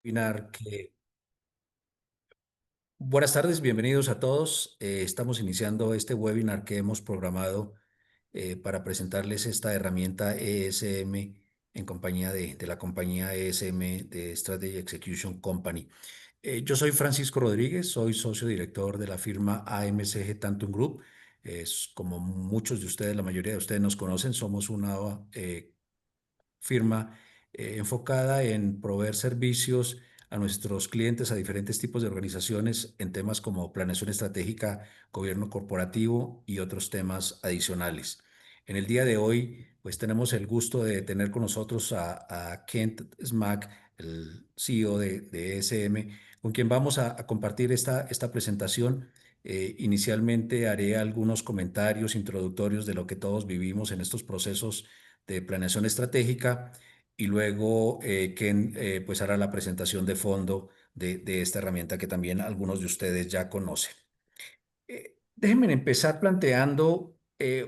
Webinar Buenas tardes, bienvenidos a todos. Estamos iniciando este webinar que hemos programado para presentarles esta herramienta ESM en compañía de la compañía ESM de Strategy Execution Company. Yo soy Francisco Rodríguez, soy socio director de la firma AMCG Tantum Group. Es como muchos de ustedes, la mayoría de ustedes nos conocen, somos una firma enfocada en proveer servicios a nuestros clientes, a diferentes tipos de organizaciones en temas como planeación estratégica, gobierno corporativo y otros temas adicionales. En el día de hoy, pues tenemos el gusto de tener con nosotros a Kent Smack, el CEO de ESM, con quien vamos a compartir esta presentación. Inicialmente haré algunos comentarios introductorios de lo que todos vivimos en estos procesos de planeación estratégica y luego Ken pues hará la presentación de fondo de esta herramienta que también algunos de ustedes ya conocen. Déjenme empezar planteando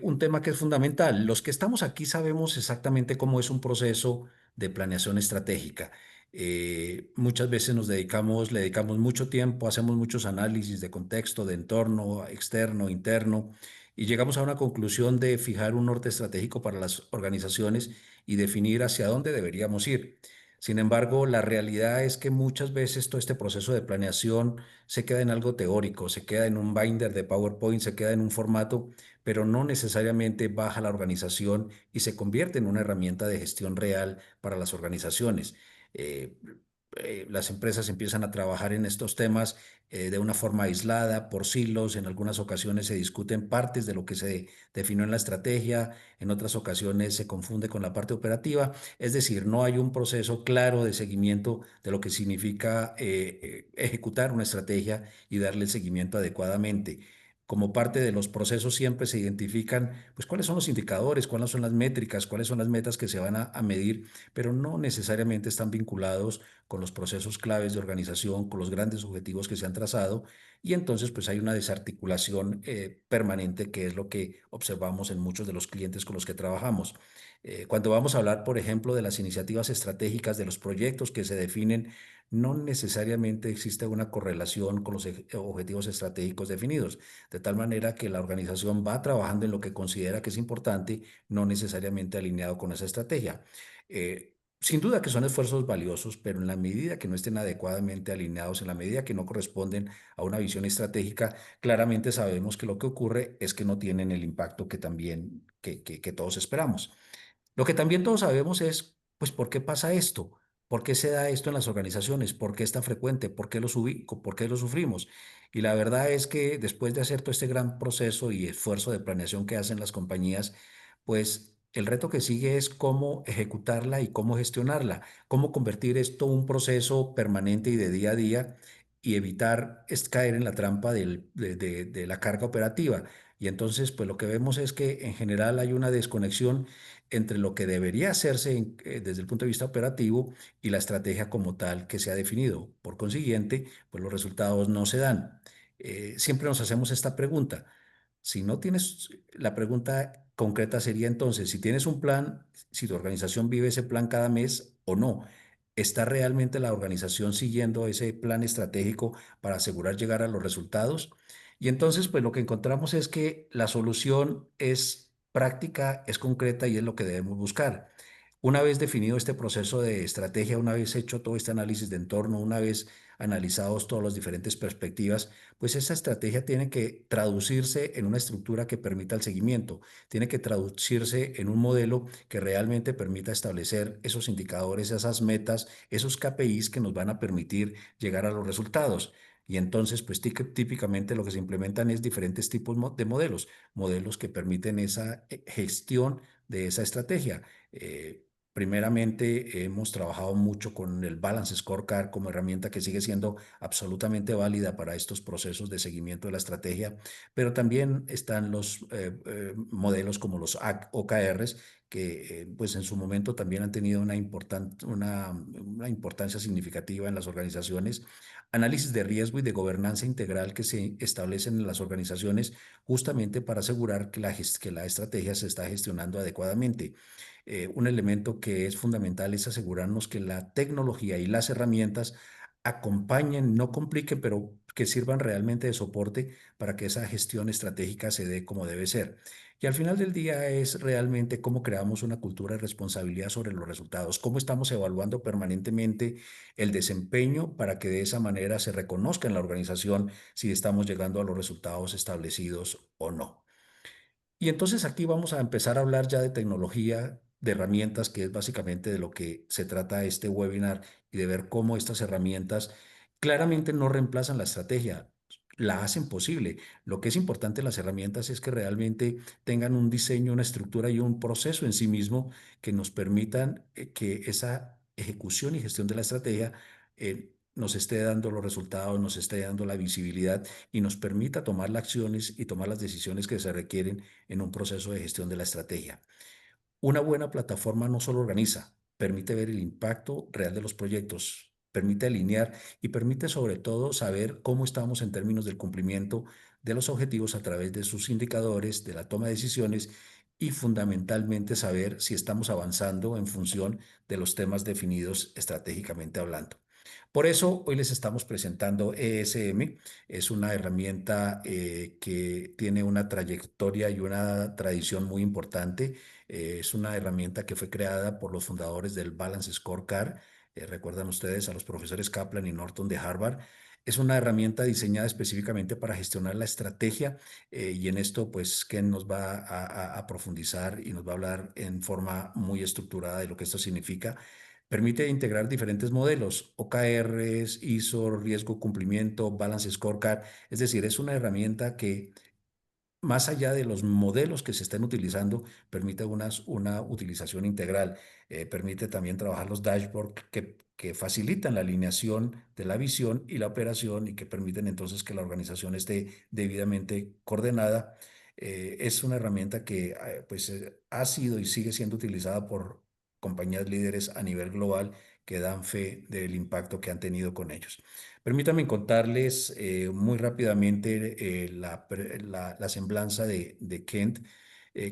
un tema que es fundamental. Los que estamos aquí sabemos exactamente cómo es un proceso de planeación estratégica. Muchas veces le dedicamos mucho tiempo, hacemos muchos análisis de contexto, de entorno externo, interno, y llegamos a una conclusión de fijar un norte estratégico para las organizaciones y definir hacia dónde deberíamos ir. Sin embargo, la realidad es que muchas veces todo este proceso de planeación se queda en algo teórico, se queda en un binder de PowerPoint, se queda en un formato, pero no necesariamente baja la organización y se convierte en una herramienta de gestión real para las organizaciones. Eh, las empresas empiezan a trabajar en estos temas de una forma aislada, por silos. En algunas ocasiones se discuten partes de lo que se definió en la estrategia, en otras ocasiones se confunde con la parte operativa. Es decir, no hay un proceso claro de seguimiento de lo que significa ejecutar una estrategia y darle el seguimiento adecuadamente. Como parte de los procesos siempre se identifican, pues, cuáles son los indicadores, cuáles son las métricas, cuáles son las metas que se van a medir, pero no necesariamente están vinculados con los procesos claves de organización, con los grandes objetivos que se han trazado, y entonces pues hay una desarticulación permanente, que es lo que observamos en muchos de los clientes con los que trabajamos. Cuando vamos a hablar, por ejemplo, de las iniciativas estratégicas, de los proyectos que se definen, no necesariamente existe una correlación con los objetivos estratégicos definidos, de tal manera que la organización va trabajando en lo que considera que es importante, no necesariamente alineado con esa estrategia. Sin duda que son esfuerzos valiosos, pero en la medida que no estén adecuadamente alineados, en la medida que no corresponden a una visión estratégica, claramente sabemos que lo que ocurre es que no tienen el impacto que también que todos esperamos. Lo que también todos sabemos es, pues, ¿por qué pasa esto? ¿Por qué se da esto en las organizaciones? ¿Por qué es tan frecuente? ¿Por qué por qué lo sufrimos? Y la verdad es que después de hacer todo este gran proceso y esfuerzo de planeación que hacen las compañías, pues el reto que sigue es cómo ejecutarla y cómo gestionarla, cómo convertir esto en un proceso permanente y de día a día y evitar caer en la trampa de la carga operativa. Y entonces, pues lo que vemos es que en general hay una desconexión entre lo que debería hacerse desde el punto de vista operativo y la estrategia como tal que se ha definido. Por consiguiente, pues los resultados no se dan. Siempre nos hacemos esta pregunta. Si no tienes, la pregunta concreta sería entonces, si tienes un plan, si tu organización vive ese plan cada mes o no. ¿Está realmente la organización siguiendo ese plan estratégico para asegurar llegar a los resultados? Y entonces, pues lo que encontramos es que la solución es práctica, es concreta y es lo que debemos buscar. Una vez definido este proceso de estrategia, una vez hecho todo este análisis de entorno, una vez analizados todas las diferentes perspectivas, pues esa estrategia tiene que traducirse en una estructura que permita el seguimiento, tiene que traducirse en un modelo que realmente permita establecer esos indicadores, esas metas, esos KPIs que nos van a permitir llegar a los resultados. Y entonces, pues típicamente lo que se implementan es diferentes tipos de modelos, modelos que permiten esa gestión de esa estrategia. Primeramente, hemos trabajado mucho con el Balance Scorecard como herramienta que sigue siendo absolutamente válida para estos procesos de seguimiento de la estrategia, pero también están los modelos como los OKRs, que pues en su momento también han tenido una importancia significativa en las organizaciones. Análisis de riesgo y de gobernanza integral que se establecen en las organizaciones justamente para asegurar que que la estrategia se está gestionando adecuadamente. Un elemento que es fundamental es asegurarnos que la tecnología y las herramientas acompañen, no compliquen, pero que sirvan realmente de soporte para que esa gestión estratégica se dé como debe ser. Y al final del día es realmente cómo creamos una cultura de responsabilidad sobre los resultados, cómo estamos evaluando permanentemente el desempeño para que de esa manera se reconozca en la organización si estamos llegando a los resultados establecidos o no. Y entonces aquí vamos a empezar a hablar ya de tecnología, de herramientas, que es básicamente de lo que se trata este webinar y de ver cómo estas herramientas claramente no reemplazan la estrategia, la hacen posible. Lo que es importante en las herramientas es que realmente tengan un diseño, una estructura y un proceso en sí mismo que nos permitan que esa ejecución y gestión de la estrategia nos esté dando los resultados, nos esté dando la visibilidad y nos permita tomar las acciones y tomar las decisiones que se requieren en un proceso de gestión de la estrategia. Una buena plataforma no solo organiza, permite ver el impacto real de los proyectos, permite alinear y permite sobre todo saber cómo estamos en términos del cumplimiento de los objetivos a través de sus indicadores, de la toma de decisiones y fundamentalmente saber si estamos avanzando en función de los temas definidos estratégicamente hablando. Por eso hoy les estamos presentando ESM. Es una herramienta que tiene una trayectoria y una tradición muy importante. Es una herramienta que fue creada por los fundadores del Balance Scorecard. Recuerdan ustedes a los profesores Kaplan y Norton de Harvard. Es una herramienta diseñada específicamente para gestionar la estrategia y en esto pues Ken nos va a profundizar y nos va a hablar en forma muy estructurada de lo que esto significa. Permite integrar diferentes modelos, OKRs, ISO, riesgo, cumplimiento, balance scorecard. Es decir, es una herramienta que más allá de los modelos que se estén utilizando, permite una utilización integral. Permite también trabajar los dashboards que facilitan la alineación de la visión y la operación y que permiten entonces que la organización esté debidamente coordenada. Es una herramienta que ha sido y sigue siendo utilizada por compañías líderes a nivel global que dan fe del impacto que han tenido con ellos. Permítanme contarles muy rápidamente la semblanza de Kent.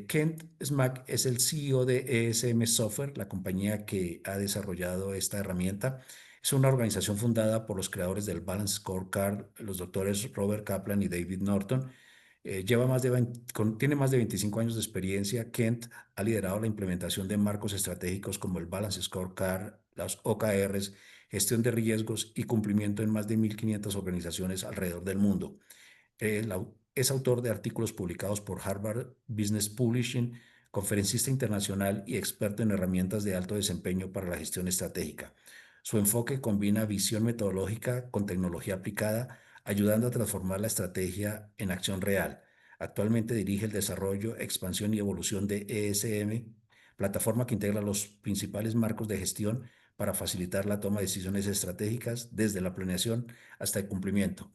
Kent Smack es el CEO de ESM Software, la compañía que ha desarrollado esta herramienta. Es una organización fundada por los creadores del Balance Scorecard, los doctores Robert Kaplan y David Norton. Tiene más de 25 años de experiencia. Kent ha liderado la implementación de marcos estratégicos como el Balance Scorecard, las OKRs, gestión de riesgos y cumplimiento en más de 1.500 organizaciones alrededor del mundo. Es autor de artículos publicados por Harvard Business Publishing, conferencista internacional y experto en herramientas de alto desempeño para la gestión estratégica. Su enfoque combina visión metodológica con tecnología aplicada, ayudando a transformar la estrategia en acción real. Actualmente dirige el desarrollo, expansión y evolución de ESM, plataforma que integra los principales marcos de gestión para facilitar la toma de decisiones estratégicas desde la planeación hasta el cumplimiento.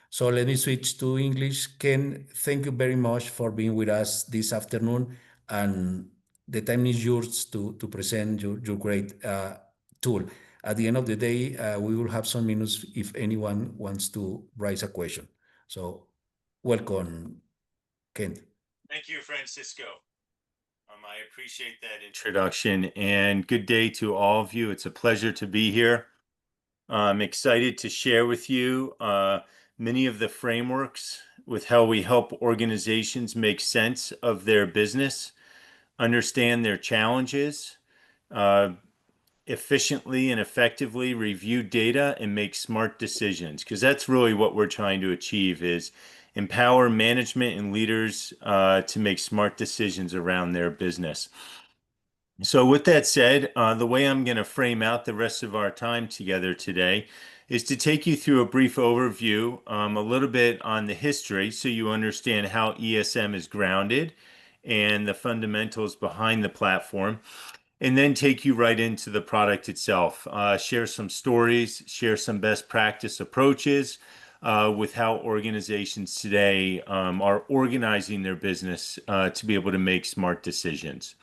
So let me switch to English. Ken, thank you very much for being with us this afternoon. And the time is yours to present your great tool. At the end of the day, we will have some minutes if anyone wants to raise a question. So welcome, Ken. Thank you, Francisco. I appreciate that introduction and good day to all of you. It's a pleasure to be here. I'm excited to share with you many of the frameworks with how we help organizations make sense of their business, understand their challenges, efficiently and effectively review data and make smart decisions, because that's really what we're trying to achieve, is empower management and leaders to make smart decisions around their business. So with that said, the way I'm going to frame out the rest of our time together today is to take you through a brief overview, a little bit on the history so you understand how ESM is grounded and the fundamentals behind the platform, and then take you right into the product itself. Share some stories, share some best practice approaches with how organizations today are organizing their business to be able to make smart decisions.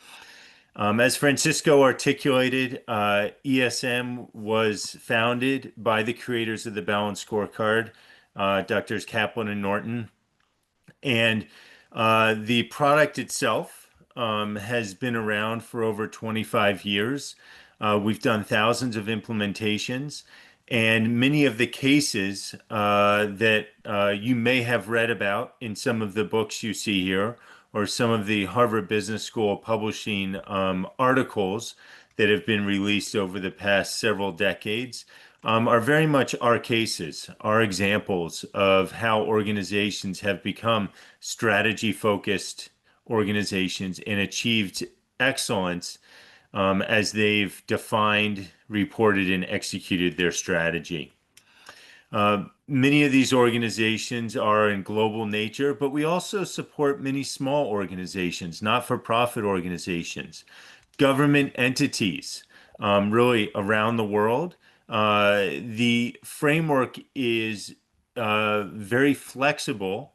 As Francisco articulated, ESM was founded by the creators of the Balanced Scorecard, Drs. Kaplan and Norton. And the product itself has been around for over 25 years. We've done thousands of implementations, and many of the cases that you may have read about in some of the books you see here, or some of the Harvard Business School publishing articles that have been released over the past several decades, are very much our cases, our examples of how organizations have become strategy focused organizations and achieved excellence as they've defined, reported, and executed their strategy. Many of these organizations are in global nature, but we also support many small organizations, not-for-profit organizations, government entities, really around the world. The framework is very flexible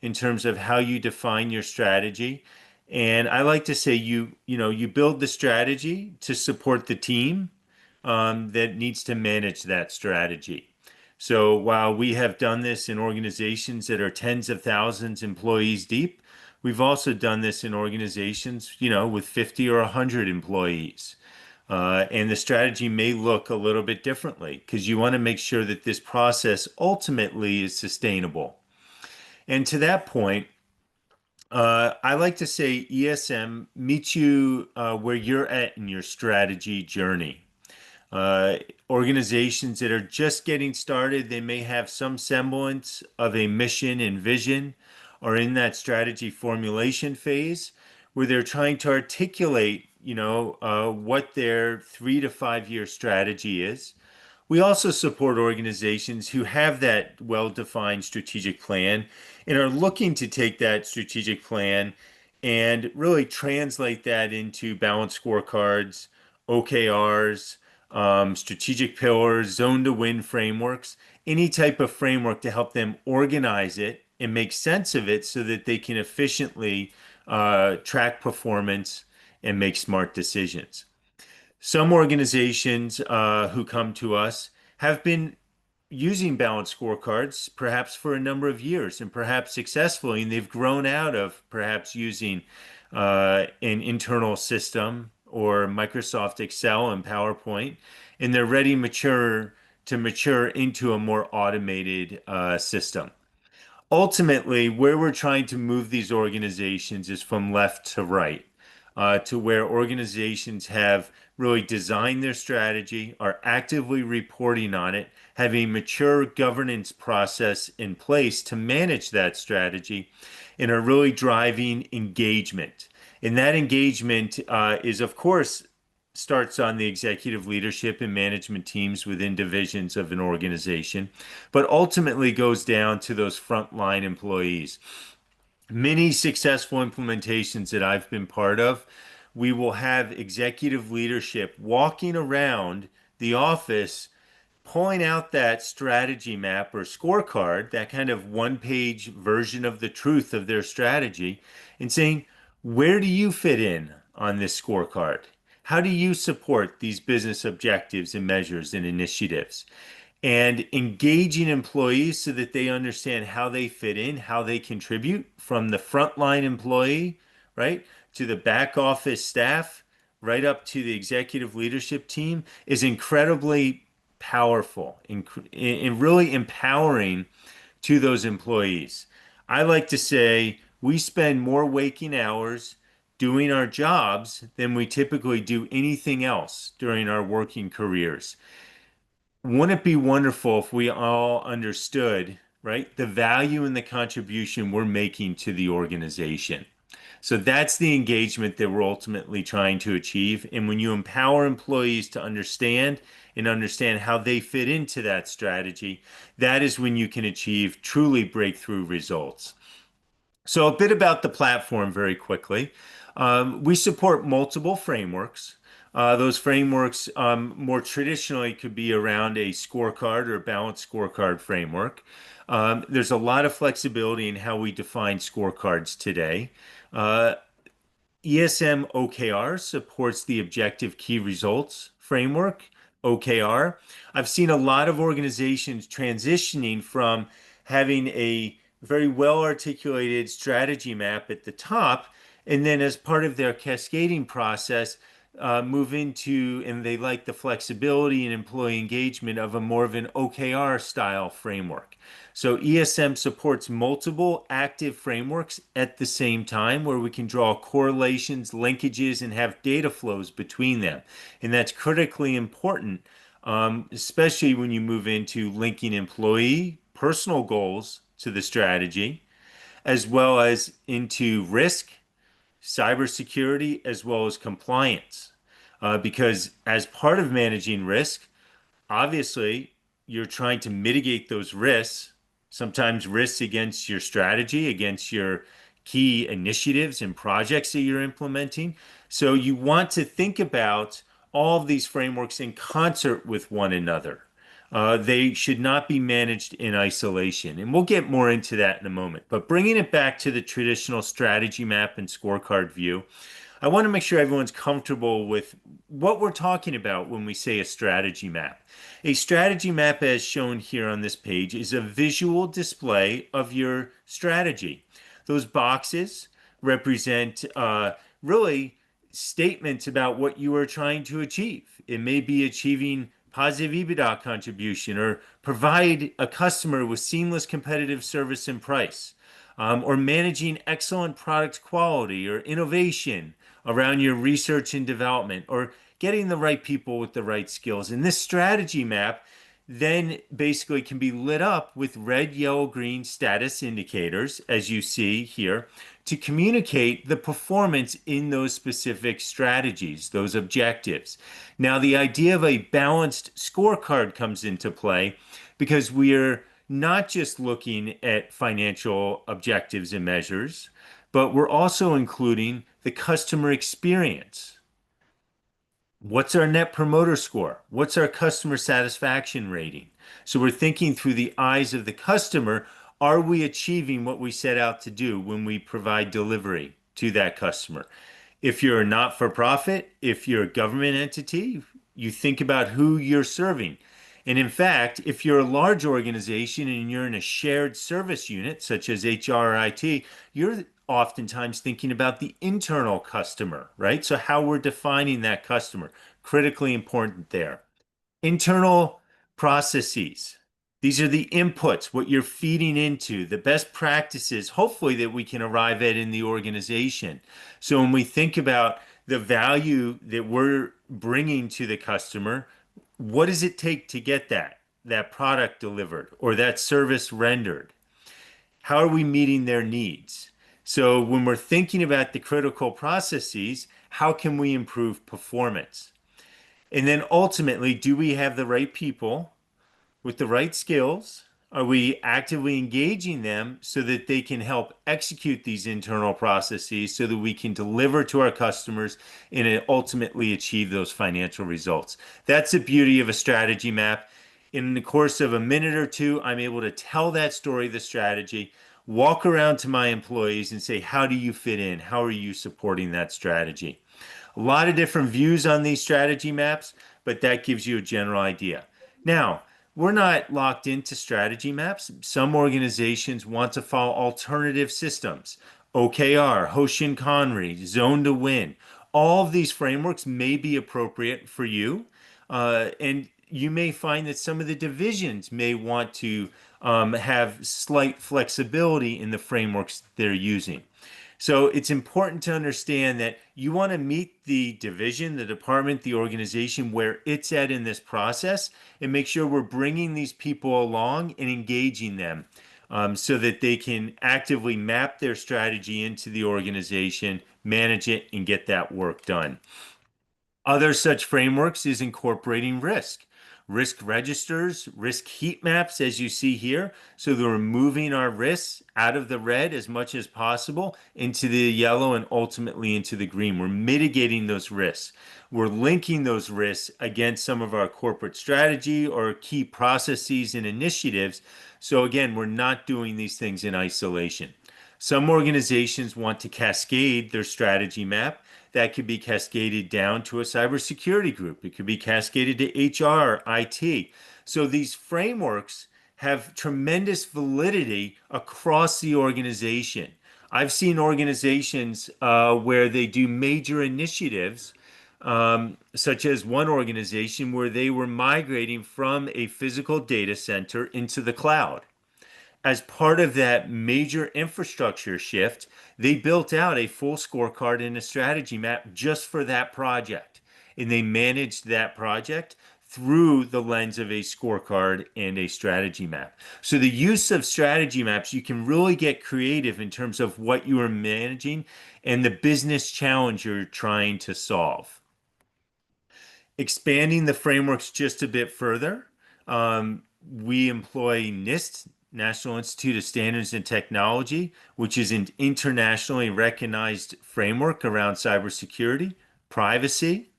in terms of how you define your strategy. And I like to say you build the strategy to support the team that needs to manage that strategy. So while we have done this in organizations that are tens of thousands employees deep, we've also done this in organizations, with 50 or 100 employees. And the strategy may look a little bit differently because you want to make sure that this process ultimately is sustainable. And to that point, I like to say ESM meets you where you're at in your strategy journey. Uh, Organizations that are just getting started, they may have some semblance of a mission and vision, or in that strategy formulation phase where they're trying to articulate, what their 3 to 5 year strategy is. We also support organizations who have that well-defined strategic plan and are looking to take that strategic plan and really translate that into balanced scorecards, OKRs, strategic pillars, zone to win frameworks, any type of framework to help them organize it and make sense of it so that they can efficiently track performance and make smart decisions. Some organizations who come to us have been using balanced scorecards perhaps for a number of years and perhaps successfully, and they've grown out of perhaps using an internal system or Microsoft Excel and PowerPoint, and they're ready to mature into a more automated system. Ultimately, where we're trying to move these organizations is from left to right, to where organizations have really designed their strategy, are actively reporting on it, have a mature governance process in place to manage that strategy, and are really driving engagement. And that engagement is, of course, starts on the executive leadership and management teams within divisions of an organization, but ultimately goes down to those frontline employees. Many successful implementations that I've been part of, we will have executive leadership walking around the office, pulling out that strategy map or scorecard, that kind of one-page version of the truth of their strategy, and saying, where do you fit in on this scorecard? How do you support these business objectives and measures and initiatives? And engaging employees so that they understand how they fit in, how they contribute from the frontline employee, right, to the back office staff, right up to the executive leadership team is incredibly powerful and really empowering to those employees. I like to say we spend more waking hours doing our jobs than we typically do anything else during our working careers. Wouldn't it be wonderful if we all understood, right, the value and the contribution we're making to the organization? So that's the engagement that we're ultimately trying to achieve. And when you empower employees to understand and understand how they fit into that strategy, that is when you can achieve truly breakthrough results. So a bit about the platform very quickly. We support multiple frameworks. Those frameworks more traditionally could be around a scorecard or balanced scorecard framework. There's a lot of flexibility in how we define scorecards today. Uh, ESM OKR supports the Objective Key Results framework, OKR. I've seen a lot of organizations transitioning from having a very well articulated strategy map at the top, and then as part of their cascading process, move into, and they like the flexibility and employee engagement of a more of an OKR style framework. So ESM supports multiple active frameworks at the same time where we can draw correlations, linkages, and have data flows between them. And that's critically important, especially when you move into linking employee personal goals to the strategy, as well as into risk, cybersecurity, as well as compliance. Because as part of managing risk, obviously you're trying to mitigate those risks, sometimes risks against your strategy, against your key initiatives and projects that you're implementing. So you want to think about all of these frameworks in concert with one another. They should not be managed in isolation. And we'll get more into that in a moment. But bringing it back to the traditional strategy map and scorecard view, I want to make sure everyone's comfortable with what we're talking about when we say a strategy map. A strategy map, as shown here on this page, is a visual display of your strategy. Those boxes represent really statements about what you are trying to achieve. It may be achieving positive EBITDA contribution or provide a customer with seamless competitive service and price, or managing excellent product quality or innovation around your research and development, or getting the right people with the right skills. And this strategy map then basically can be lit up with red, yellow, green status indicators, as you see here, to communicate the performance in those specific strategies, those objectives. Now, the idea of a balanced scorecard comes into play because we are not just looking at financial objectives and measures, but we're also including the customer experience. What's our net promoter score? What's our customer satisfaction rating? So we're thinking through the eyes of the customer. Are we achieving what we set out to do when we provide delivery to that customer? If you're a not-for-profit, if you're a government entity, you think about who you're serving. And in fact, if you're a large organization and you're in a shared service unit, such as HR or IT, you're oftentimes thinking about the internal customer, right? So how we're defining that customer, critically important there. Internal processes. These are the inputs, what you're feeding into, the best practices, hopefully that we can arrive at in the organization. So when we think about the value that we're bringing to the customer, what does it take to get that product delivered or that service rendered? How are we meeting their needs? So when we're thinking about the critical processes, how can we improve performance? And then ultimately, do we have the right people with the right skills? Are we actively engaging them so that they can help execute these internal processes so that we can deliver to our customers and ultimately achieve those financial results? That's the beauty of a strategy map. In the course of a minute or two, I'm able to tell that story, the strategy, walk around to my employees and say, how do you fit in? How are you supporting that strategy? A lot of different views on these strategy maps, but that gives you a general idea. Now, we're not locked into strategy maps. Some organizations want to follow alternative systems, OKR, Hoshin Conry, Zone to Win. All of these frameworks may be appropriate for you, and you may find that some of the divisions may want to have slight flexibility in the frameworks they're using. So it's important to understand that you want to meet the division, the department, the organization where it's at in this process and make sure we're bringing these people along and engaging them so that they can actively map their strategy into the organization, manage it, and get that work done. Other such frameworks is incorporating risk registers, risk heat maps, as you see here. So we're moving our risks out of the red as much as possible into the yellow and ultimately into the green. We're mitigating those risks. We're linking those risks against some of our corporate strategy or key processes and initiatives. So again, we're not doing these things in isolation. Some organizations want to cascade their strategy map. That could be cascaded down to a cybersecurity group. It could be cascaded to HR, IT. So these frameworks have tremendous validity across the organization. I've seen organizations where they do major initiatives, such as one organization where they were migrating from a physical data center into the cloud. As part of that major infrastructure shift, they built out a full scorecard and a strategy map just for that project. And they managed that project through the lens of a scorecard and a strategy map. So the use of strategy maps, you can really get creative in terms of what you are managing and the business challenge you're trying to solve. Expanding the frameworks just a bit further, we employ NIST, National Institute of Standards and Technology, which is an internationally recognized framework around cybersecurity, privacy,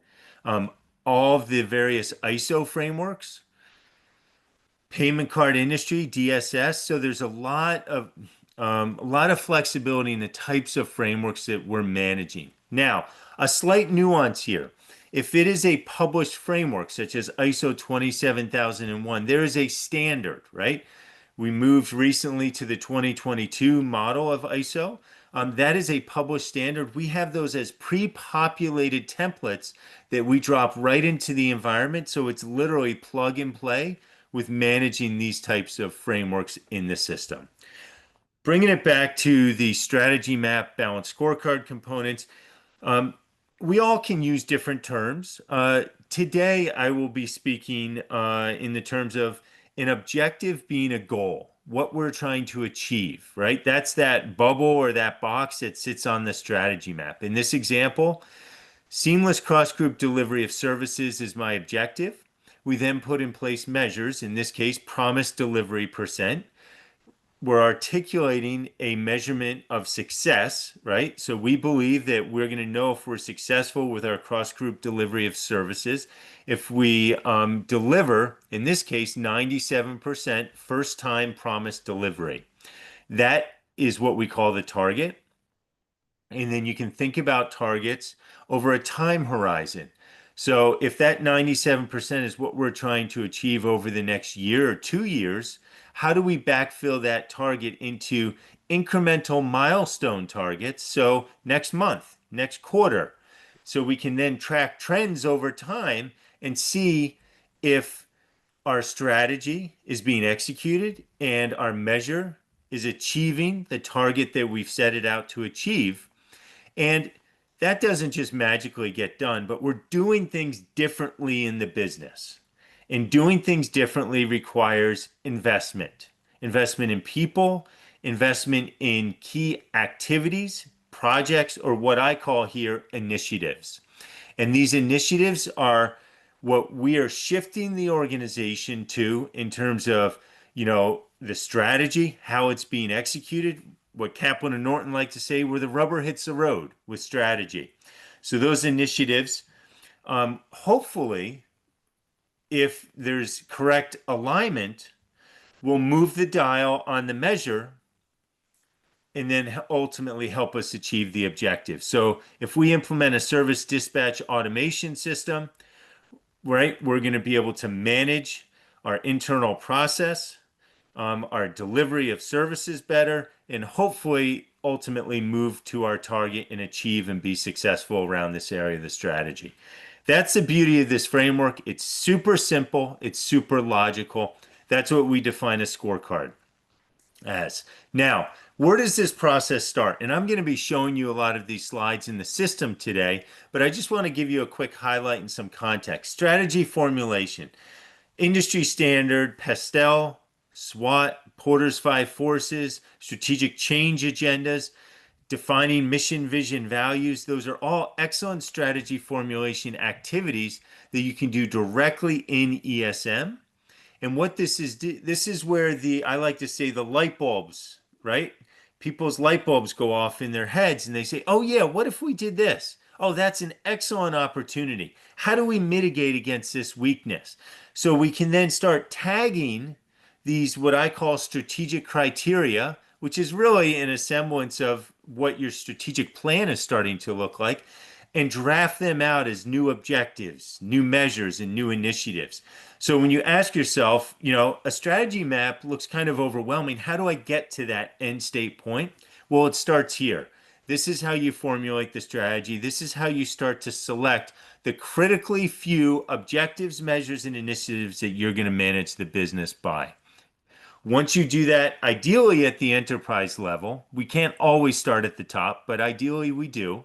all of the various ISO frameworks, payment card industry, DSS. So there's a lot of flexibility in the types of frameworks that we're managing. Now, a slight nuance here. If it is a published framework, such as ISO 27001, there is a standard, right? We moved recently to the 2022 model of ISO. That is a published standard. We have those as pre-populated templates that we drop right into the environment. So it's literally plug and play with managing these types of frameworks in the system. Bringing it back to the strategy map, balanced scorecard components, we all can use different terms. Today, I will be speaking in the terms of an objective being a goal, what we're trying to achieve, right? That's that bubble or that box that sits on the strategy map. In this example, seamless cross-group delivery of services is my objective. We then put in place measures, in this case, promised delivery percent. We're articulating a measurement of success, right? So we believe that we're going to know if we're successful with our cross-group delivery of services if we deliver, in this case, 97% first-time promised delivery. That is what we call the target. And then you can think about targets over a time horizon. So if that 97% is what we're trying to achieve over the next year or 2 years, how do we backfill that target into incremental milestone targets? So next month, next quarter, so we can then track trends over time and see if our strategy is being executed and our measure is achieving the target that we've set it out to achieve. And that doesn't just magically get done, but we're doing things differently in the business. And doing things differently requires investment in people, investment in key activities, projects, or what I call here initiatives. And these initiatives are what we are shifting the organization to in terms of, the strategy, how it's being executed, what Kaplan and Norton like to say, where the rubber hits the road with strategy. So those initiatives, hopefully, if there's correct alignment, will move the dial on the measure and then ultimately help us achieve the objective. So if we implement a service dispatch automation system, right, we're going to be able to manage our internal process, our delivery of services better, and hopefully ultimately move to our target and achieve and be successful around this area of the strategy. That's the beauty of this framework. It's super simple. It's super logical. That's what we define a scorecard as. Now, where does this process start? And I'm going to be showing you a lot of these slides in the system today, but I just want to give you a quick highlight and some context. Strategy formulation, industry standard, PASTEL, SWOT, Porter's Five Forces, strategic change agendas, defining mission, vision, values. Those are all excellent strategy formulation activities that you can do directly in ESM. And what this is where I like to say the light bulbs, right? People's light bulbs go off in their heads and they say, oh yeah, what if we did this? Oh, that's an excellent opportunity. How do we mitigate against this weakness? So we can then start tagging these, what I call strategic criteria, which is really an semblance of what your strategic plan is starting to look like, and draft them out as new objectives, new measures, and new initiatives. So when you ask yourself, a strategy map looks kind of overwhelming. How do I get to that end state point? Well, it starts here. This is how you formulate the strategy. This is how you start to select the critically few objectives, measures, and initiatives that you're going to manage the business by. Once you do that, ideally at the enterprise level, we can't always start at the top, but ideally we do.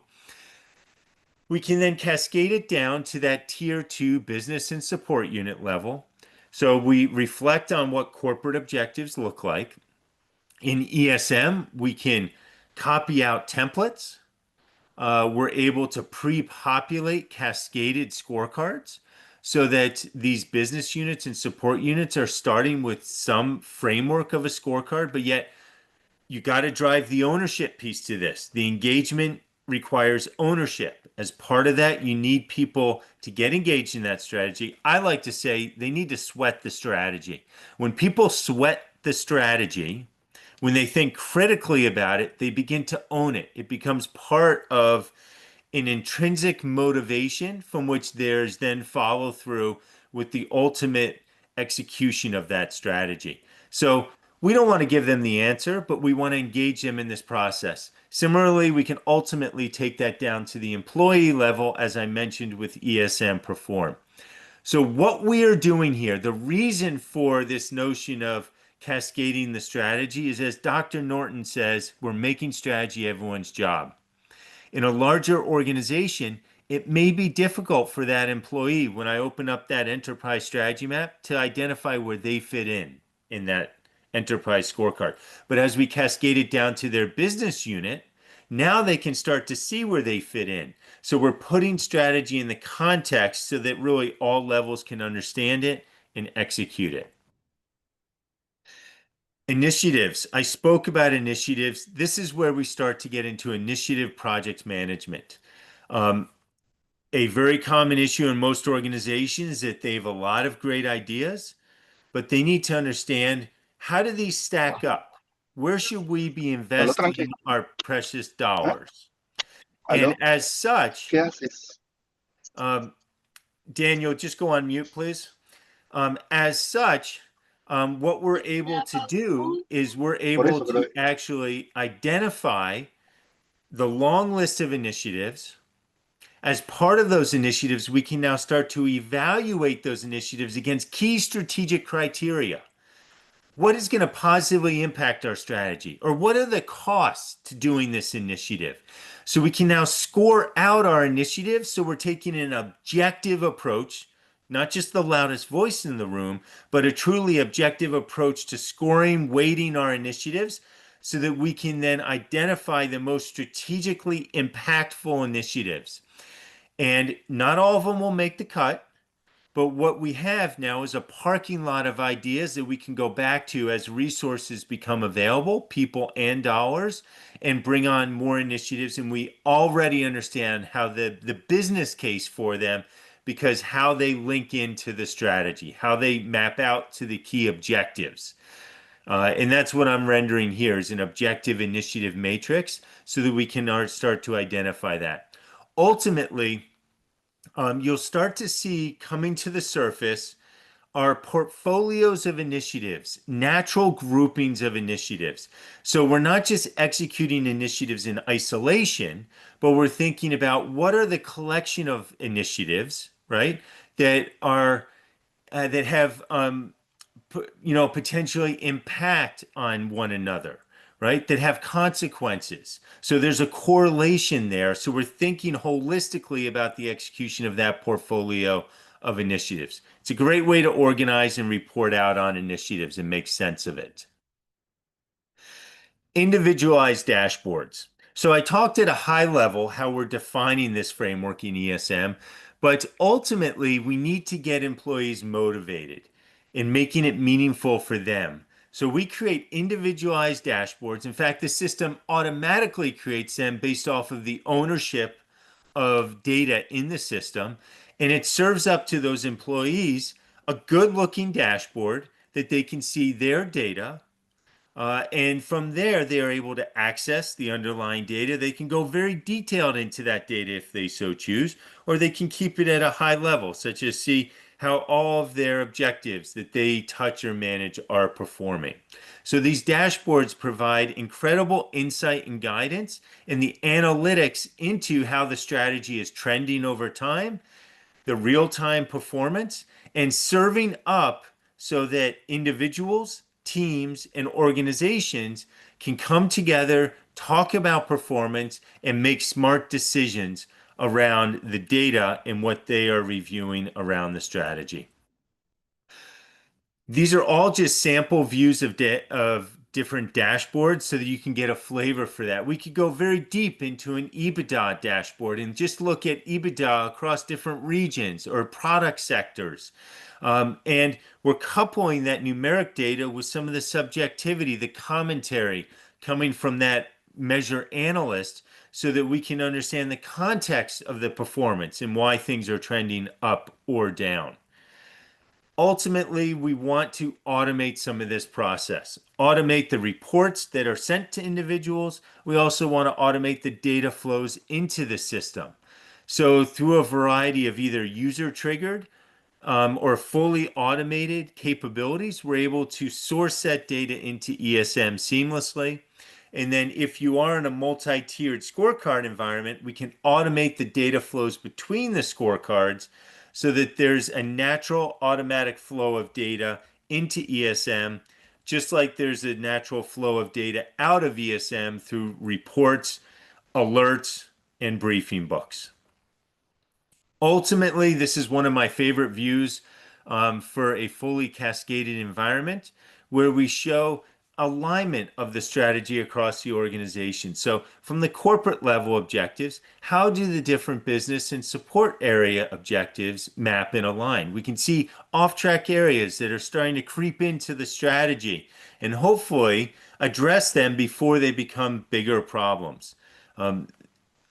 We can then cascade it down to that tier 2 business and support unit level. So we reflect on what corporate objectives look like. In ESM, we can copy out templates. We're able to pre-populate cascaded scorecards so that these business units and support units are starting with some framework of a scorecard, but yet you got to drive the ownership piece to this. The engagement requires ownership. As part of that, you need people to get engaged in that strategy. I like to say they need to sweat the strategy. When people sweat the strategy, when they think critically about it, they begin to own it. It becomes part of an intrinsic motivation from which there's then follow through with the ultimate execution of that strategy. So we don't want to give them the answer, but we want to engage them in this process. Similarly, we can ultimately take that down to the employee level, as I mentioned with ESM Perform. So what we are doing here, the reason for this notion of cascading the strategy is, as Dr. Norton says, we're making strategy everyone's job. In a larger organization, it may be difficult for that employee when I open up that enterprise strategy map to identify where they fit in that enterprise scorecard. But as we cascade it down to their business unit, now they can start to see where they fit in. So we're putting strategy in the context so that really all levels can understand it and execute it. Initiatives. I spoke about initiatives. This is where we start to get into initiative project management. A very common issue in most organizations is that they have a lot of great ideas, but they need to understand, how do these stack up? Where should we be Aló, investing tranqui. our precious ¿Ah? dollars? Aló, And as such, ¿qué haces? Daniel, just go on mute, please. As such, what we're able to do is we're Por able eso, pero to actually identify the long list of initiatives. As part of those initiatives, we can now start to evaluate those initiatives against key strategic criteria. What is going to positively impact our strategy? Or what are the costs to doing this initiative? So we can now score out our initiatives. So we're taking an objective approach, not just the loudest voice in the room, but a truly objective approach to scoring, weighting our initiatives so that we can then identify the most strategically impactful initiatives. And not all of them will make the cut. But what we have now is a parking lot of ideas that we can go back to as resources become available, people and dollars, and bring on more initiatives. And we already understand how the business case for them, because how they link into the strategy, how they map out to the key objectives. And that's what I'm rendering here is an objective initiative matrix so that we can start to identify that. Ultimately, you'll start to see coming to the surface are portfolios of initiatives, natural groupings of initiatives. So we're not just executing initiatives in isolation, but we're thinking about what are the collection of initiatives, right, that are that have potentially impact on one another, right? That have consequences. So there's a correlation there. So we're thinking holistically about the execution of that portfolio of initiatives. It's a great way to organize and report out on initiatives and make sense of it. Individualized dashboards. So I talked at a high level how we're defining this framework in ESM, but ultimately we need to get employees motivated and making it meaningful for them. So we create individualized dashboards. In fact, the system automatically creates them based off of the ownership of data in the system. And it serves up to those employees a good looking dashboard that they can see their data, And from there, they are able to access the underlying data. They can go very detailed into that data if they so choose, or they can keep it at a high level, such as see how all of their objectives that they touch or manage are performing. So these dashboards provide incredible insight and guidance in the analytics into how the strategy is trending over time, the real-time performance, and serving up so that individuals, teams, and organizations can come together, talk about performance, and make smart decisions around the data and what they are reviewing around the strategy. These are all just sample views of different dashboards so that you can get a flavor for that. We could go very deep into an EBITDA dashboard and just look at EBITDA across different regions or product sectors. And we're coupling that numeric data with some of the subjectivity, the commentary coming from that measure analyst so that we can understand the context of the performance and why things are trending up or down. Ultimately, we want to automate some of this process, automate the reports that are sent to individuals. We also want to automate the data flows into the system. So through a variety of either user triggered or fully automated capabilities, we're able to source that data into ESM seamlessly. And then if you are in a multi-tiered scorecard environment, we can automate the data flows between the scorecards so that there's a natural automatic flow of data into ESM, just like there's a natural flow of data out of ESM through reports, alerts, and briefing books. Ultimately, this is one of my favorite views for a fully cascaded environment where we show alignment of the strategy across the organization. So from the corporate level objectives, how do the different business and support area objectives map and align? We can see off-track areas that are starting to creep into the strategy and hopefully address them before they become bigger problems.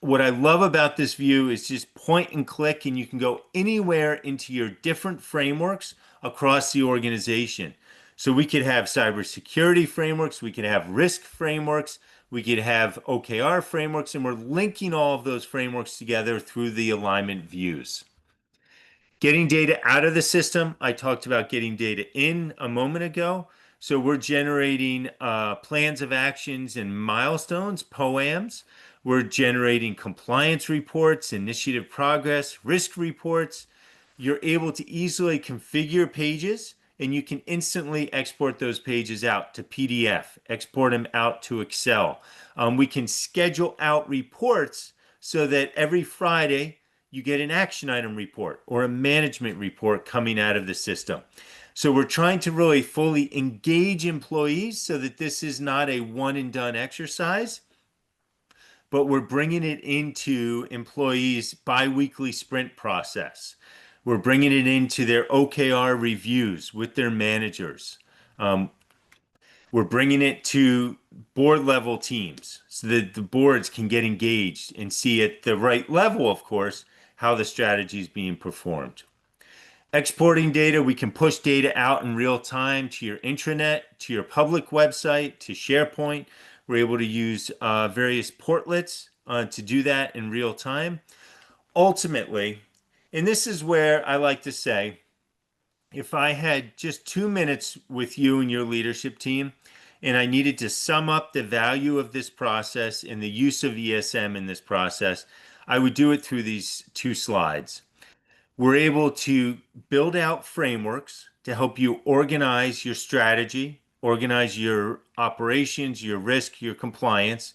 What I love about this view is just point and click, and you can go anywhere into your different frameworks across the organization. So we could have cybersecurity frameworks, we could have risk frameworks, we could have OKR frameworks, and we're linking all of those frameworks together through the alignment views. Getting data out of the system, I talked about getting data in a moment ago. So we're generating plans of actions and milestones, POAMs. We're generating compliance reports, initiative progress, risk reports. You're able to easily configure pages, and you can instantly export those pages out to PDF, export them out to Excel. We can schedule out reports so that every Friday you get an action item report or a management report coming out of the system. So we're trying to really fully engage employees so that this is not a one and done exercise, but we're bringing it into employees' biweekly sprint process. We're bringing it into their OKR reviews with their managers. We're bringing it to board level teams so that the boards can get engaged and see at the right level, of course, how the strategy is being performed. Exporting data, we can push data out in real time to your intranet, to your public website, to SharePoint. We're able to use various portlets to do that in real time. Ultimately, and this is where I like to say, if I had just 2 minutes with you and your leadership team, and I needed to sum up the value of this process and the use of ESM in this process, I would do it through these 2 slides. We're able to build out frameworks to help you organize your strategy, organize your operations, your risk, your compliance,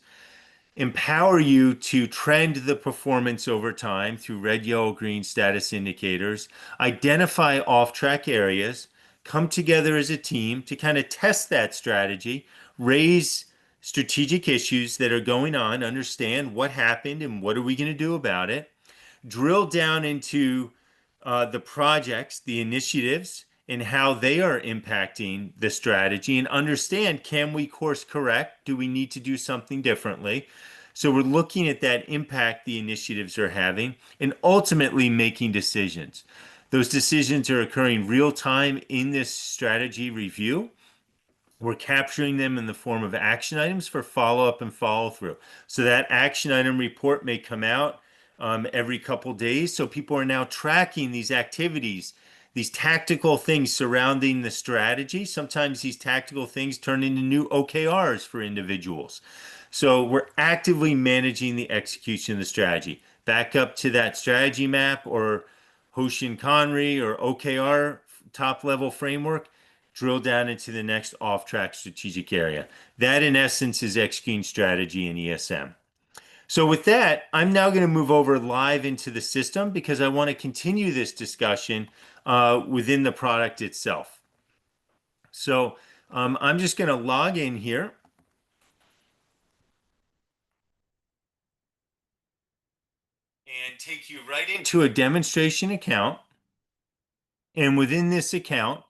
empower you to trend the performance over time through red, yellow, green status indicators, identify off-track areas, come together as a team to kind of test that strategy, raise strategic issues that are going on, understand what happened and what are we going to do about it, drill down into the projects, the initiatives, and how they are impacting the strategy and understand, can we course correct? Do we need to do something differently? So we're looking at that impact the initiatives are having and ultimately making decisions. Those decisions are occurring real time in this strategy review. We're capturing them in the form of action items for follow-up and follow-through. So that action item report may come out every couple days. So people are now tracking these activities, these tactical things surrounding the strategy. Sometimes these tactical things turn into new OKRs for individuals. So we're actively managing the execution of the strategy. Back up to that strategy map or Hoshin Conry or OKR top level framework, drill down into the next off-track strategic area. That, in essence, is executing strategy in ESM. So with that, I'm now going to move over live into the system because I want to continue this discussion within the product itself. So I'm just going to log in here. And take you right into a demonstration account. And within this account,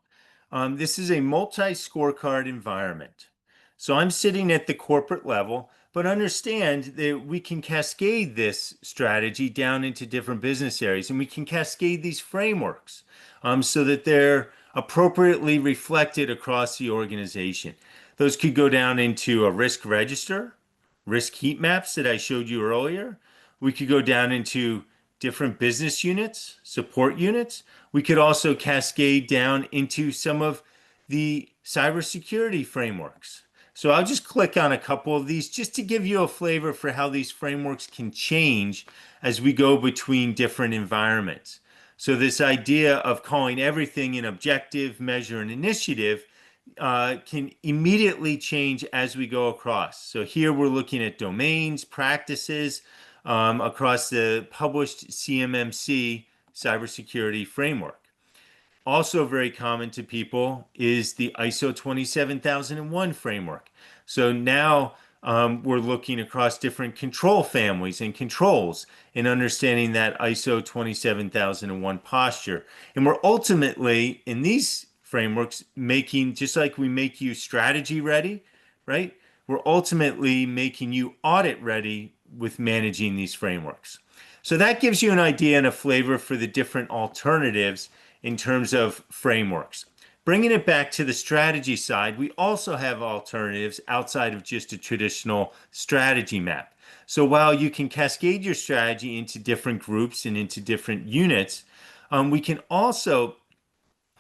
this is a multi-scorecard environment. So I'm sitting at the corporate level, but understand that we can cascade this strategy down into different business areas, and we can cascade these frameworks so that they're appropriately reflected across the organization. Those could go down into a risk register, risk heat maps that I showed you earlier. We could go down into different business units, support units. We could also cascade down into some of the cybersecurity frameworks. So I'll just click on a couple of these just to give you a flavor for how these frameworks can change as we go between different environments. So this idea of calling everything an objective, measure, and initiative can immediately change as we go across. So here we're looking at domains, practices across the published CMMC cybersecurity framework. Also very common to people is the ISO 27001 framework. So now we're looking across different control families and controls and understanding that ISO 27001 posture. And we're ultimately in these frameworks making, just like we make you strategy ready, right? We're ultimately making you audit ready with managing these frameworks. So that gives you an idea and a flavor for the different alternatives in terms of frameworks. Bringing it back to the strategy side, we also have alternatives outside of just a traditional strategy map. So while you can cascade your strategy into different groups and into different units, we can also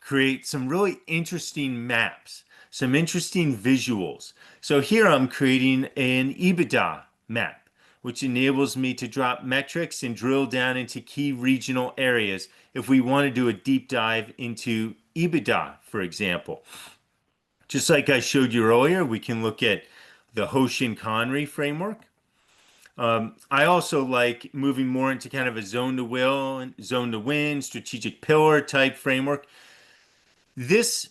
create some really interesting maps, some interesting visuals. So here I'm creating an EBITDA map, which enables me to drop metrics and drill down into key regional areas if we want to do a deep dive into EBITDA, for example. Just like I showed you earlier, we can look at the Hoshin Conry framework. I also like moving more into kind of a zone to win, strategic pillar type framework. This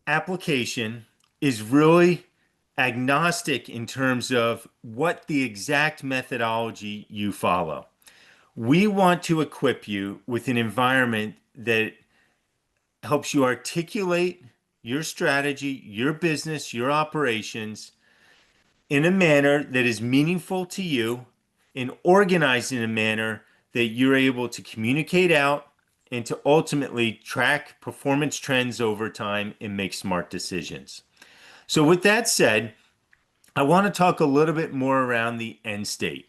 application is really agnostic in terms of what the exact methodology you follow. We want to equip you with an environment that helps you articulate your strategy, your business, your operations in a manner that is meaningful to you and organized in a manner that you're able to communicate out and to ultimately track performance trends over time and make smart decisions. So with that said, I want to talk a little bit more around the end state.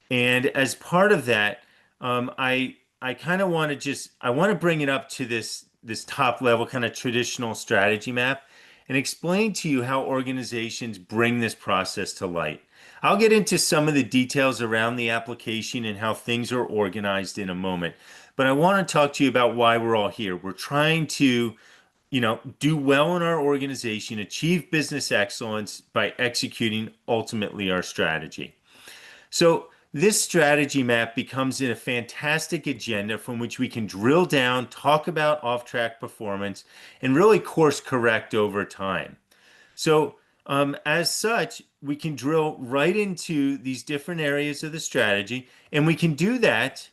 And as part of that, I kind of want to I want to bring it up to this top level kind of traditional strategy map and explain to you how organizations bring this process to light. I'll get into some of the details around the application and how things are organized in a moment, but I want to talk to you about why we're all here. We're trying to do well in our organization, achieve business excellence by executing ultimately our strategy. So this strategy map becomes a fantastic agenda from which we can drill down, talk about off-track performance, and really course correct over time. So as such, we can drill right into these different areas of the strategy, and we can do that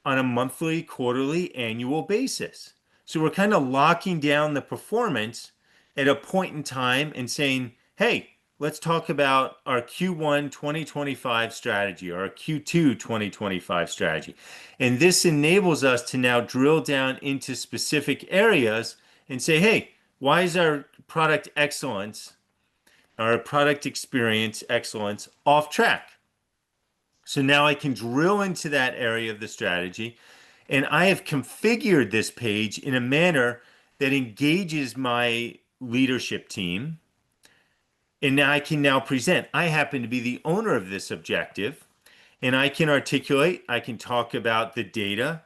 on a monthly, quarterly, annual basis. So we're kind of locking down the performance at a point in time and saying, hey, let's talk about our Q1 2025 strategy or our Q2 2025 strategy. And this enables us to now drill down into specific areas and say, hey, why is our product excellence or product experience excellence off track. So now I can drill into that area of the strategy, and I have configured this page in a manner that engages my leadership team. And now I can now present. I happen to be the owner of this objective, and I can articulate, I can talk about the data,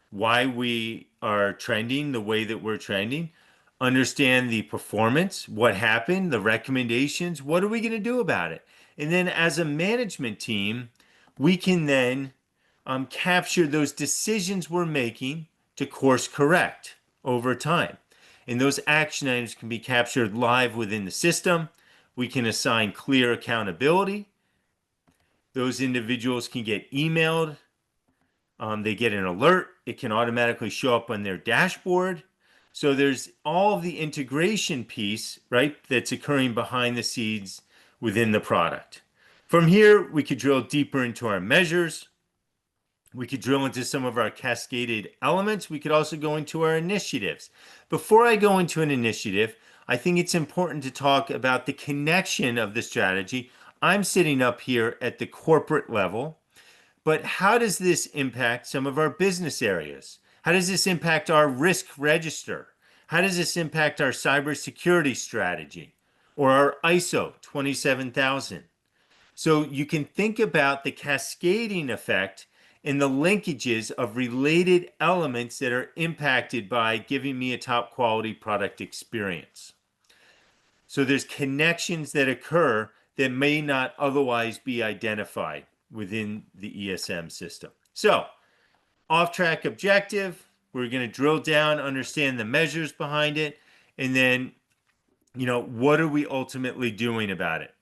why we are trending the way that we're trending, understand the performance, what happened, the recommendations, what are we going to do about it? And then as a management team, we can then capture those decisions we're making to course correct over time. And those action items can be captured live within the system. We can assign clear accountability. Those individuals can get emailed. They get an alert. It can automatically show up on their dashboard. So there's all of the integration piece, right, that's occurring behind the scenes within the product. From here, we could drill deeper into our measures. We could drill into some of our cascaded elements. We could also go into our initiatives. Before I go into an initiative, I think it's important to talk about the connection of the strategy. I'm sitting up here at the corporate level, but how does this impact some of our business areas? How does this impact our risk register? How does this impact our cybersecurity strategy or our ISO 27000? So you can think about the cascading effect and the linkages of related elements that are impacted by giving me a top quality product experience. So there's connections that occur that may not otherwise be identified within the ESM system. So off-track objective, we're going to drill down, understand the measures behind it, and then, what are we ultimately doing about it?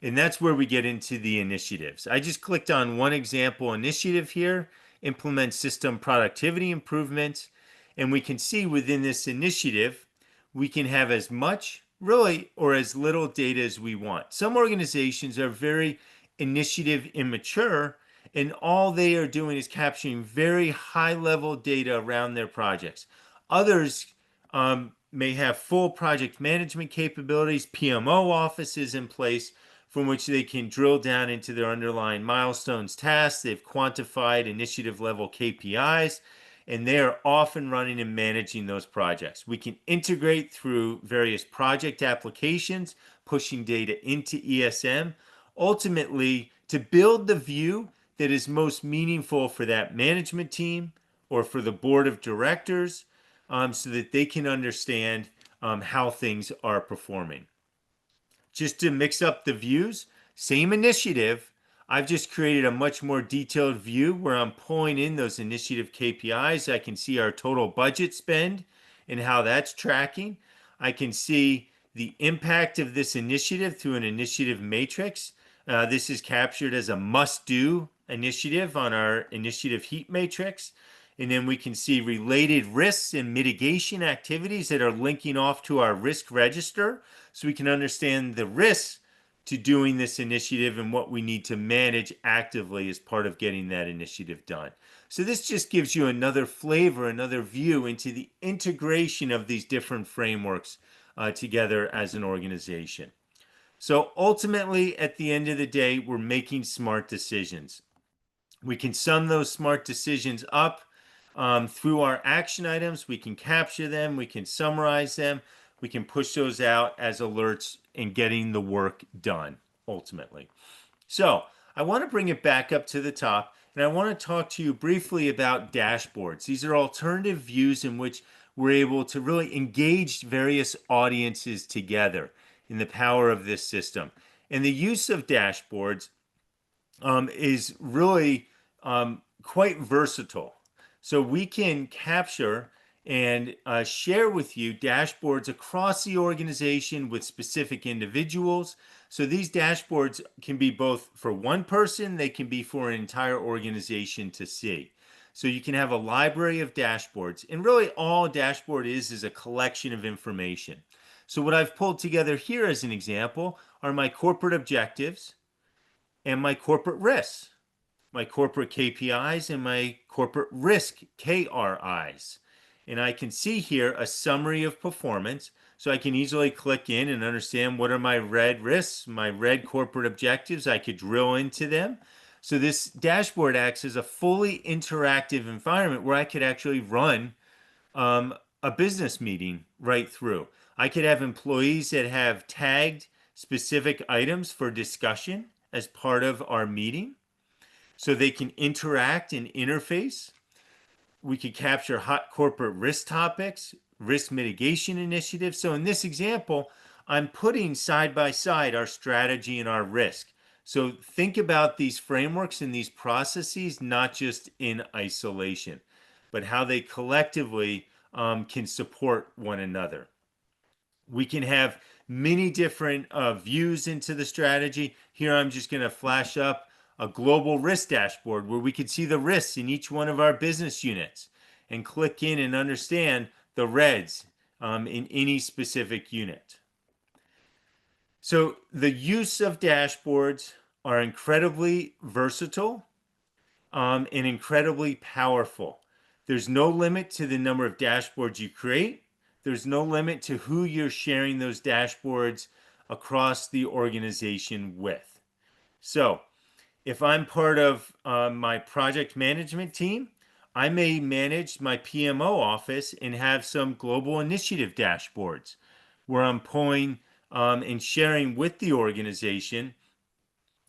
And that's where we get into the initiatives. I just clicked on one example initiative here, implement system productivity improvements. And we can see within this initiative, we can have as much, really, or as little data as we want. Some organizations are very initiative immature, and all they are doing is capturing very high level data around their projects. Others may have full project management capabilities, PMO offices in place, from which they can drill down into their underlying milestones, tasks. They've quantified initiative level KPIs, and they are often running and managing those projects. We can integrate through various project applications, pushing data into ESM, ultimately to build the view that is most meaningful for that management team or for the board of directors, so that they can understand how things are performing. Just to mix up the views, same initiative, I've just created a much more detailed view where I'm pulling in those initiative KPIs. I can see our total budget spend and how that's tracking. I can see the impact of this initiative through an initiative matrix. This is captured as a must-do initiative on our initiative heat matrix. And then we can see related risks and mitigation activities that are linking off to our risk register, so we can understand the risks to doing this initiative and what we need to manage actively as part of getting that initiative done. So this just gives you another flavor, another view into the integration of these different frameworks together as an organization. So ultimately, at the end of the day, we're making smart decisions. We can sum those smart decisions up through our action items. We can capture them, we can summarize them, we can push those out as alerts and getting the work done ultimately. So I want to bring it back up to the top, and I want to talk to you briefly about dashboards. These are alternative views in which we're able to really engage various audiences together in the power of this system. And the use of dashboards is really quite versatile. So we can capture and share with you dashboards across the organization with specific individuals. So these dashboards can be both for one person, they can be for an entire organization to see. So you can have a library of dashboards, and really all a dashboard is a collection of information. So what I've pulled together here as an example are my corporate objectives and my corporate risks, my corporate KPIs and my corporate risk KRIs. And I can see here a summary of performance. So I can easily click in and understand what are my red risks, my red corporate objectives. I could drill into them. So this dashboard acts as a fully interactive environment where I could actually run a business meeting right through. I could have employees that have tagged specific items for discussion as part of our meeting so they can interact and interface. We could capture hot corporate risk topics, risk mitigation initiatives. So in this example, I'm putting side by side our strategy and our risk. So think about these frameworks and these processes not just in isolation, but how they collectively can support one another. We can have many different views into the strategy. Here I'm just going to flash up a global risk dashboard where we can see the risks in each one of our business units and click in and understand the reds in any specific unit. So the use of dashboards are incredibly versatile and incredibly powerful. There's no limit to the number of dashboards you create. There's no limit to who you're sharing those dashboards across the organization with. So if I'm part of my project management team, I may manage my PMO office and have some global initiative dashboards where I'm pulling and sharing with the organization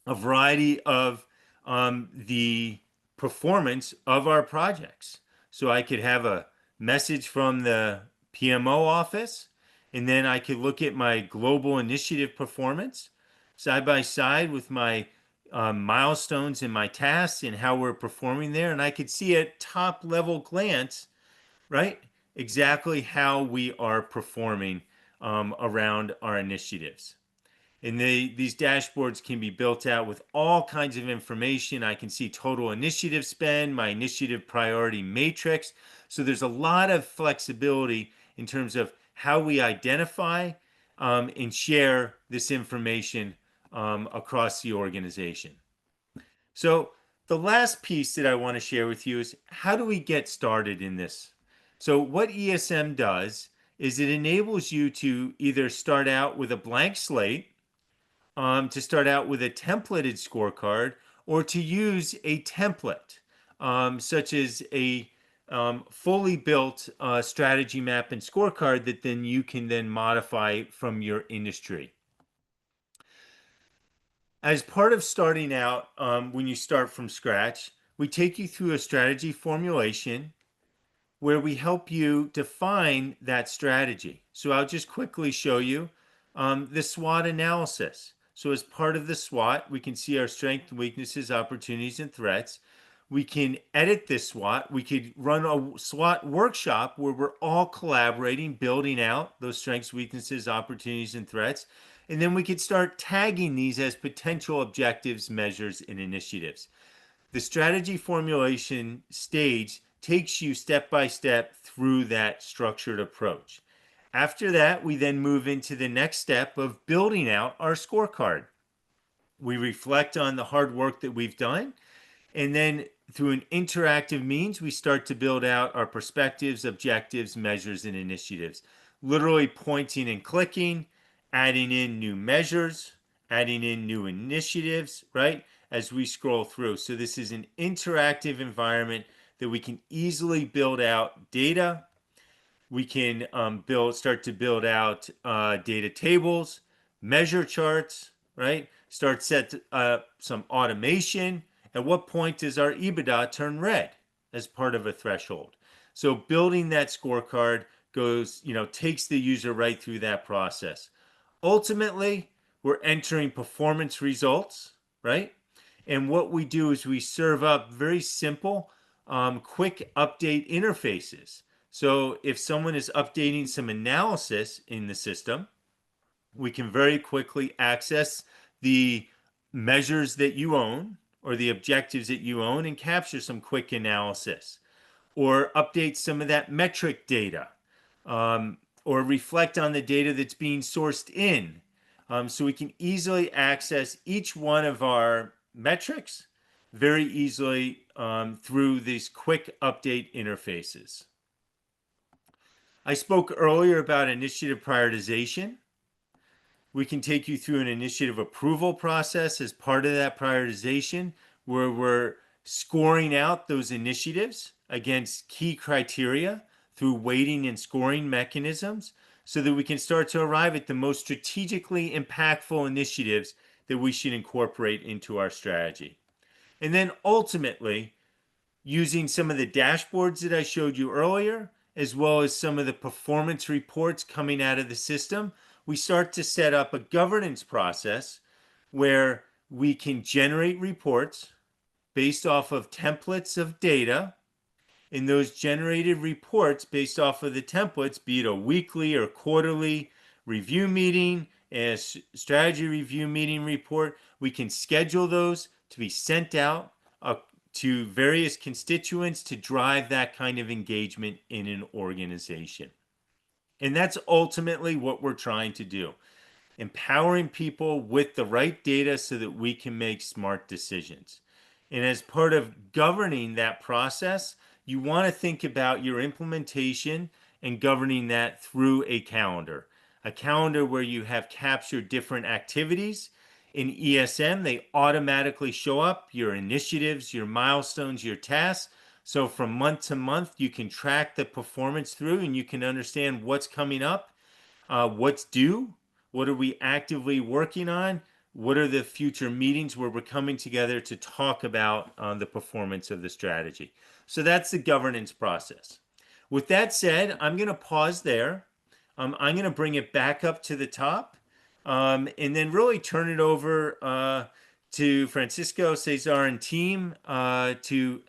a variety of the performance of our projects. So I could have a message from the PMO office, and then I could look at my global initiative performance side by side with my milestones and my tasks and how we're performing there. And I could see at top level glance, right, exactly how we are performing around our initiatives. And these dashboards can be built out with all kinds of information. I can see total initiative spend, my initiative priority matrix. So there's a lot of flexibility in terms of how we identify and share this information across the organization. So the last piece that I want to share with you is how do we get started in this? So what ESM does is it enables you to either start out with a blank slate, to start out with a templated scorecard, or to use a template, such as a fully built strategy map and scorecard that then you can then modify from your industry. As part of starting out, when you start from scratch, we take you through a strategy formulation where we help you define that strategy. So I'll just quickly show you the SWOT analysis. So as part of the SWOT, we can see our strengths, weaknesses, opportunities, and threats. We can edit this SWOT. We could run a SWOT workshop where we're all collaborating, building out those strengths, weaknesses, opportunities, and threats. And then we could start tagging these as potential objectives, measures, and initiatives. The strategy formulation stage takes you step by step through that structured approach. After that, we then move into the next step of building out our scorecard. We reflect on the hard work that we've done, and then through an interactive means, we start to build out our perspectives, objectives, measures, and initiatives. Literally pointing and clicking, adding in new measures, adding in new initiatives, right? As we scroll through. So this is an interactive environment that we can easily build out data. We can start to build out data tables, measure charts, right? Start set some automation. At what point does our EBITDA turn red as part of a threshold? So building that scorecard takes the user right through that process. Ultimately, we're entering performance results, right? And what we do is we serve up very simple, quick update interfaces. So if someone is updating some analysis in the system, we can very quickly access the measures that you own or the objectives that you own and capture some quick analysis, or update some of that metric data, or reflect on the data that's being sourced in. So we can easily access each one of our metrics very easily through these quick update interfaces. I spoke earlier about initiative prioritization. We can take you through an initiative approval process as part of that prioritization, where we're scoring out those initiatives against key criteria through weighting and scoring mechanisms so that we can start to arrive at the most strategically impactful initiatives that we should incorporate into our strategy. And then ultimately, using some of the dashboards that I showed you earlier, as well as some of the performance reports coming out of the system, we start to set up a governance process where we can generate reports based off of templates of data. In those generated reports based off of the templates, be it a weekly or quarterly review meeting, a strategy review meeting report, we can schedule those to be sent out to various constituents to drive that kind of engagement in an organization. And that's ultimately what we're trying to do. Empowering people with the right data so that we can make smart decisions. And as part of governing that process, you want to think about your implementation and governing that through a calendar where you have captured different activities. In ESM, they automatically show up, your initiatives, your milestones, your tasks. So from month to month, you can track the performance through and you can understand what's coming up, what's due, what are we actively working on, what are the future meetings where we're coming together to talk about the performance of the strategy. So that's the governance process. With that said, I'm going to pause there. I'm going to bring it back up to the top and then really turn it over to Francisco, Cesar, and team to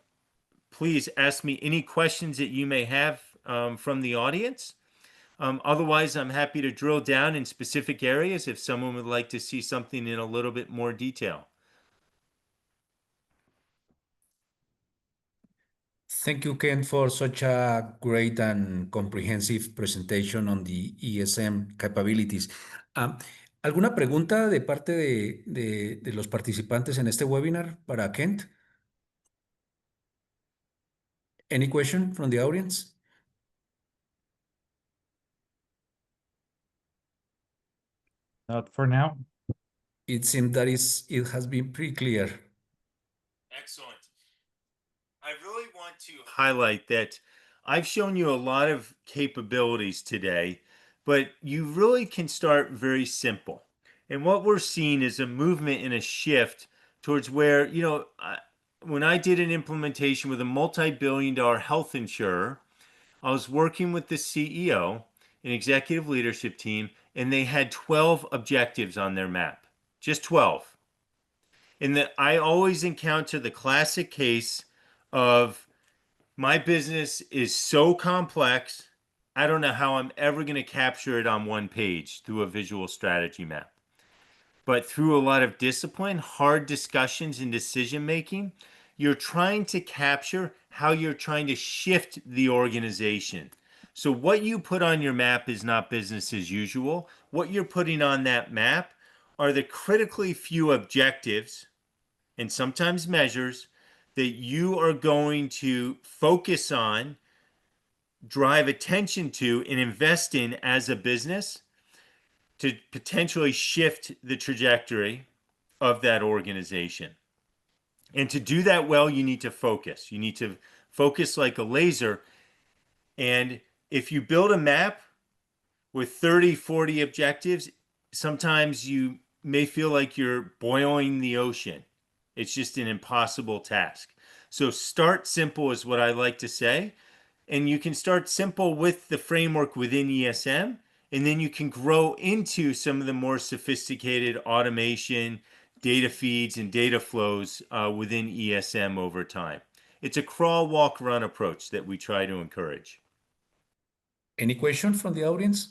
please ask me any questions that you may have from the audience. Otherwise, I'm happy to drill down in specific areas if someone would like to see something in a little bit more detail. Thank you, Ken, for such a great and comprehensive presentation on the ESM capabilities. Ah, ¿Alguna pregunta de parte de los participantes en este webinar para Kent? Any question from the audience? Not for now. It seems that it has been pretty clear. Excellent. I really want to highlight that I've shown you a lot of capabilities today, but you really can start very simple. And what we're seeing is a movement and a shift towards where, when I did an implementation with a multi-billion-dollar health insurer, I was working with the CEO, an executive leadership team, and they had 12 objectives on their map, just 12. And that I always encounter the classic case of my business is so complex, I don't know how I'm ever going to capture it on one page through a visual strategy map. But through a lot of discipline, hard discussions, and decision making, you're trying to capture how you're trying to shift the organization. So what you put on your map is not business as usual. What you're putting on that map are the critically few objectives and sometimes measures that you are going to focus on, drive attention to, and invest in as a business to potentially shift the trajectory of that organization. And to do that well, you need to focus. You need to focus like a laser. And if you build a map with 30, 40 objectives, sometimes you may feel like you're boiling the ocean. It's just an impossible task. So start simple is what I like to say. And you can start simple with the framework within ESM, and then you can grow into some of the more sophisticated automation, data feeds, and data flows within ESM over time. It's a crawl, walk, run approach that we try to encourage. Any question from the audience?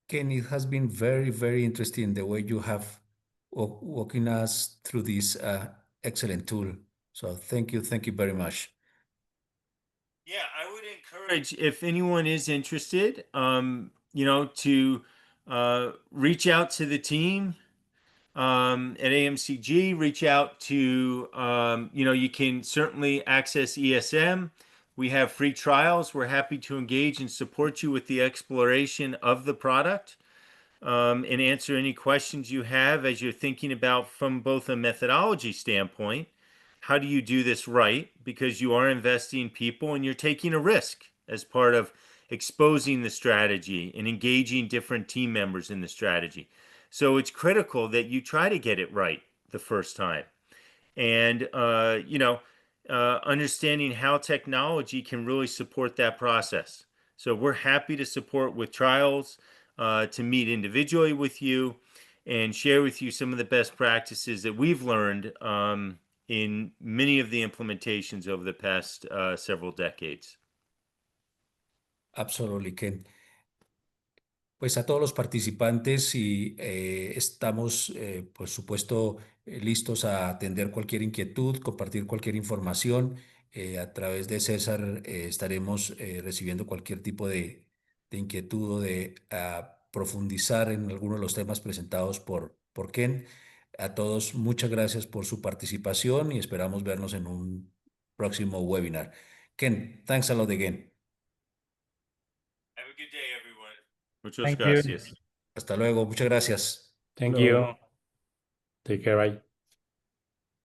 Ken, it has been very, very interesting the way you have walking us through this excellent tool. So thank you very much. Yeah, I would encourage if anyone is interested, to reach out to the team at AMCG. Reach out to, you can certainly access ESM We have free trials. We're happy to engage and support you with the exploration of the product, and answer any questions you have as you're thinking about, from both a methodology standpoint, how do you do this right? Because you are investing in people and you're taking a risk as part of exposing the strategy and engaging different team members in the strategy. So it's critical that you try to get it right the first time. And, understanding how technology can really support that process. So we're happy to support with trials, to meet individually with you and share with you some of the best practices that we've learned in many of the implementations over the past several decades. Absolutely, Ken. Pues a todos los participantes y estamos, por supuesto, listos a atender cualquier inquietud, compartir cualquier información. A través de César estaremos recibiendo cualquier tipo de inquietud o de profundizar en alguno de los temas presentados por Ken. A todos, muchas gracias por su participación y esperamos vernos en un próximo webinar. Ken, thanks a lot again. Have a good day, everyone. Muchas Thank you. gracias. Hasta luego, muchas gracias. Thank Hello. you. Take care. Bye.